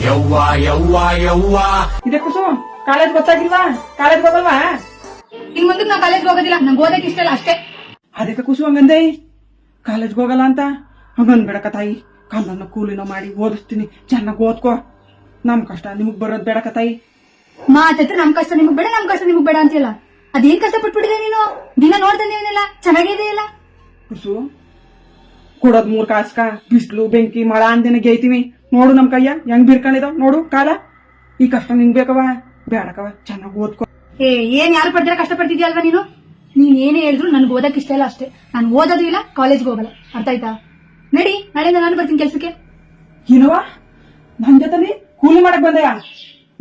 ಯವ್ವಾ ಯವ್ವಾ ಯವ್ವಾ. ಇದೆ ಕುಸು ಕಾಲೇಜ್ ಗೊತ್ತಾಗಿಲ್ವಾ? ಕಾಲೇಜ್ ಹೋಗಲ್ವಾ? ಇನ್ ಮುಂದಕ್ಕೆ ನಾ ಕಾಲೇಜ್ ಹೋಗೋದಿಲ್ಲ, ನಂಗೆ ಓದಕ್ಕೆ ಇಷ್ಟ ಇಲ್ಲ ಅಷ್ಟೇ. ಅದಕ್ಕೆ ಕುಸು ಹಂಗಂದೆ ಕಾಲೇಜ್ಗೆ ಹೋಗಲ್ಲ ಅಂತ ಹಂಗಂದ್ಬೇಡಕ ತಾಯಿ. ಕಾಲನ್ನ ಕೂಲಿನ ಮಾಡಿ ಓದಿಸ್ತೀನಿ, ಚೆನ್ನಾಗಿ ಓದ್ಕೋ. ನಮ್ ಕಷ್ಟ ನಿಮಗ್ ಬರೋದ್ ಬೇಡಕ ತಾಯಿ. ಮಾತತ್ರ ನಮ್ ಕಷ್ಟ ನಿಮಗ್ ಬೇಡ, ನಮ್ ಕಷ್ಟ ನಿಮಗ್ ಬೇಡ ಅಂತಿಲ್ಲ. ಅದೇನ್ ಕಷ್ಟ ಪಟ್ಬಿಟ್ಟಿದೆ ನೀನು? ದಿನ ನೋಡ್ದಂದೇನಿಲ್ಲ, ಚೆನ್ನಾಗಿದೆ ಇಲ್ಲ. ಕುಸು ಕೊಡೋದ್ 3 ಕಾಸ್ಕ ಬಿಸ್ಲು ಬೆಂಕಿ ಮಳ ಅಂದಿನ ಗೇಯ್ತೀವಿ. ನೋಡು ನಮ್ ಕೈಯ ಹೆಂಗ್ ಬಿರ್ಕೊಂಡಿದಾವ್ ನೋಡು ಕಾಲ. ಈ ಕಷ್ಟ ನಿಂಗ್ ಬೇಕವ ಬೇಡಕವ, ಚೆನ್ನಾಗಿ ಓದ್ಕೋ. ಏನ್ ಯಾರು ಪಡ್ದಿರ ಕಷ್ಟ ಪಡ್ತಿದ್ಯಲ್ವಾ ನೀನು? ನೀನ್ ಏನೇ ಹೇಳಿದ್ರು ನನ್ಗೆ ಓದಕ್ ಇಷ್ಟ ಇಲ್ಲ ಅಷ್ಟೇ. ನಾನು ಓದೋದು ಇಲ್ಲ, ಕಾಲೇಜ್ಗೆ ಹೋಗಲ್ಲ, ಅರ್ಥ ಆಯ್ತಾ? ನಡಿ, ನಾಳೆಯಿಂದ ನಾನು ಬರ್ತೀನಿ ಕೆಲ್ಸಕ್ಕೆ. ಏನವ ನನ್ ಜೊತೆ ಕೂಲಿ ಮಾಡಕ್ ಬಂದೆಯ?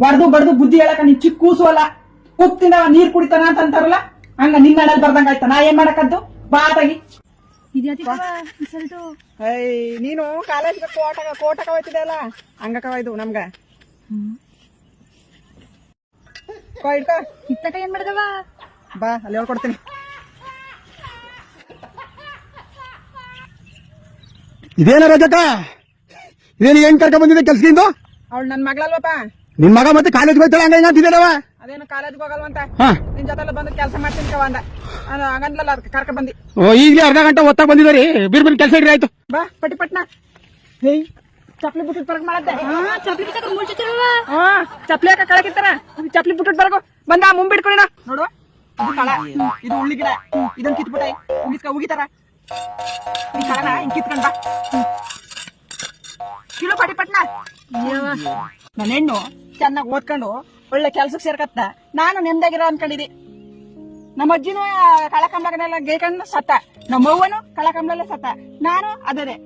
ಹೊಡೆದು ಬಡ್ದು ಬುದ್ಧಿ ಹೇಳಕ ನೀ ಚಿಕ್ಕ ಕೂಸು ಅಲ್ಲ. ಉಪ್ತಿಂದ ನೀರ್ ಕುಡಿತಾನ ಅಂತ ಅಂತಾರಲ್ಲ, ಹಂಗ ನಿನ್ನ ಮನೇಲಿ ಬರ್ದಂಗ ಆಯ್ತಾ? ನಾ ಏನ್ ಮಾಡಕದ್ದು ಬಾ ತಾಗಿ. ನೀನು ಕಾಲೇಜ್ಗೆ ಕೋಟಕ ಹೋಯ್ತಿದೆ ಅಲ್ಲ, ಹಂಗಕವ ಇದು ನಮ್ಗ. ಇತ್ತಕ ಏನ್ ಮಾಡ್ದವ? ಬಾ ಅಲ್ಲಿ ಹೇಳ್ಕೊಡ್ತೀನಿ. ಇದೇನ ರಜಕ, ಇದೇನು ಹೆಂಗ್ ಕರ್ಕ ಬಂದಿದೆ ಕೆಲ್ಸದಿಂದ? ಅವಳು ನನ್ ಮಗಳಲ್ವಪ್ಪ. ನಿನ್ ಮಗ ಮತ್ತೆ ಕಾಲೇಜ್ ಹೋಗ್ತಾಳೆ ಹಂಗ ಹಿಂಗಂತಿದ್ದೇನವ? ಅದೇನು ಕಾಲೇಜ್ಗೆ ಹೋಗಲ್ವಂತ, ನಿನ್ ಜೊತೆ ಬಂದು ಕೆಲಸ ಮಾಡ್ತೀನಿ ಕವ ಅಂದ. ಹಂಗಂದ್ಲಲ್ಲ ಅದಕ್ಕೆ ಕರ್ಕ ಬಂದಿ. ಈಗಲೇ ಅರ್ಧ ಗಂಟೆ ಒತ್ತಾಗ ಬಂದಿದ್ದಾರೆ, ಬಿರ್ಬಿರ್ ಕೆಲಸ ಇಡ್ರಿ ಆಯ್ತು. ಬಾ ಪಟ್ಟಿ ಪಟ್ನ. ಹೇಯ್ ಚಪ್ಲಿ ಬಿಟ್ಟಿಟ್ ಬರಕ್ ಮಾಡತ್ತೆ. ಚಪ್ಲಿ ಹಾಕ ಕಳಕಿತ್ತಾರ, ಚಪ್ಲಿ ಬಿಟ್ಟಿಟ್ ಬರಕು ಬಂದ ಮುಂಬಿಟ್ಕೊಳಿನ. ನೋಡು ಇದು ಕಳ, ಇದು ಉಳ್ಳಿ ಗಿಡ, ಇದನ್ನ ಕಿತ್ಬಿಟ್ಟೆ ಉಗಿತಾರ. ಈ ಕಳನ ಹಿಂಗ್ ಕಿತ್ಕೊಂಡ್ ಬಾ ಕಿಲೋ ಪಟ್ಟಿ ಪಟ್ನ. ನನ್ನ ಹೆಣ್ಣು ಚೆನ್ನಾಗಿ ಓದ್ಕೊಂಡು ಒಳ್ಳೆ ಕೆಲ್ಸಕ್ಕೆ ಸೇರ್ಕತ್ತ. ನಾನು ನೆಮ್ಮದಿಯಾಗಿರೋ ಅನ್ಕೊಂಡಿದ್ದೆ. ನಮ್ಮ ಅಜ್ಜಿನೂ ಕಳಕಂಬಗನೆಲ್ಲ ಗೇಕಂಡು ಸತ್ತ, ನಮ್ಮ ಅವ್ವನು ಕಳಕಂಬಲಲ್ಲೇ ಸತ್ತ. ನಾನು ಅದೇ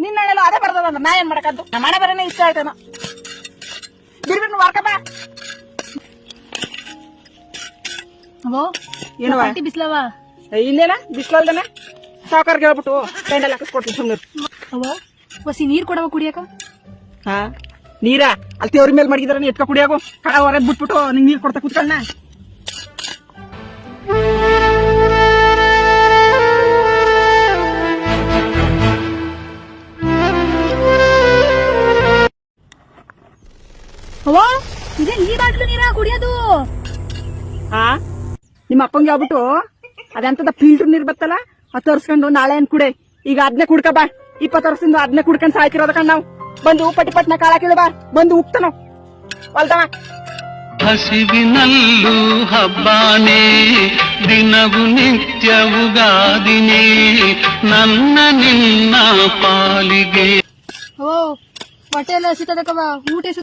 ನಿನ್ನೆಲ್ಲ ಅದೇ ಬರ್ತದ. ನಾ ಏನ್ ಮಾಡಕದ್ದು? ನಮ್ಮ ಮನೆ ಬರೋನೇ ಇಷ್ಟ ಆಯ್ತಾನ. ಬಿರ್ಬಿರ್ನು ವಾರ್ಕಪ್ಪ. ಏನವ ಬಿಸ್ಲವ ಇಲ್ಲೇನ ಬಿಸ್ಲಲ್ದನ ಸಾವುಕಾರ್ಗೆ ಹೇಳ್ಬಿಟ್ಟು ಪೆಂಡಲ್ ಹಾಕಿಸ್ಕೊಡ್ತೀನಿ ಸುಮ್ಮನೆ. ಹೊಸಿ ನೀರ್ ಕೊಡವ ಕುಡಿಯಕ. ಹಾ ನೀರ ಅಲ್ಲಿ ತೇವ್ರ ಮೇಲೆ ಮಡಗಿದಾರ, ಎತ್ಕ ಕುಡಿಯಾಗು. ಕಡ ಹೊರದ್ ಬಿಟ್ಬಿಟ್ಟು ನಿಂಗೆ ನೀರ್ ಕೊಡ್ತಾ ಕೂತ್ಕೊಳ್ಳ. ಅವ್ವ ಇದೇ ಈ ಬಾಟ್ಲು ನೀರ ಕುಡಿಯೋದು? ಹಾ ನಿಮ್ಮ ಅಪ್ಪಂಗೆ ಹೇಳ್ಬಿಟ್ಟು ಅದಂತದ ಫಿಲ್ಟರ್ ನೀರ್ ಬತ್ತಲ್ಲ ಅದು ತರ್ಸ್ಕೊಂಡು ನಾಳೆ ಏನ್ ಕುಡೆ. ಈಗ ಅದನ್ನೇ ಕುಡ್ಕ ಬಾ. 20 ವರ್ಷದಿಂದ ಅದನ್ನೇ ಕುಡ್ಕೊಂಡ್ ಸಾಯ್ತಿರೋದ ಕಣ್ ನಾವು. ಬಂದು ಪಟ್ಟಿ ಪಟ್ನ ಕಾಲ ಕೇಳ ಬಾ, ಬಂದು ಉಕ್ತನೋ ಹೊಲ್ದವ. ಹಸಿವಿನಲ್ಲೂ ಹಬ್ಬಾನೇ, ದಿನವು ನಿತ್ಯವುಗಾದಿನೇ, ನನ್ನ ನಿನ್ನ ಪಾಲಿಗೆ. ಓ ಹೊಟ್ಟೆ ಎಲ್ಲ ಹಸಿತದಕ್ಕವ, ಊಟ